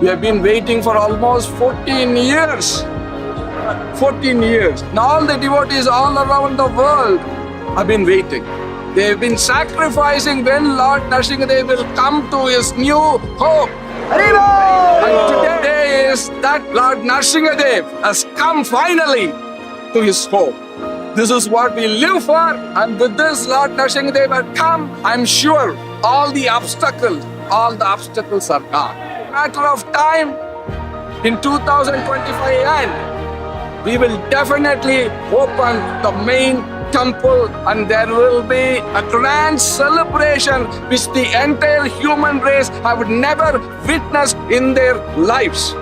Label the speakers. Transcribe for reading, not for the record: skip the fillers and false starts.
Speaker 1: We have been waiting for almost 14 years. 14 years. Now all the devotees all around the world have been waiting. They have been sacrificing when Lord Nrsimhadev will come to his new home. And today is that Lord Nrsimhadev has come finally to his home. This is what we live for, and with this Lord Nrsimhadev has come. I'm sure all the obstacles are gone. Matter of time, in 2025 end, we will definitely open the main temple, and there will be a grand celebration which the entire human race have never witnessed in their lives.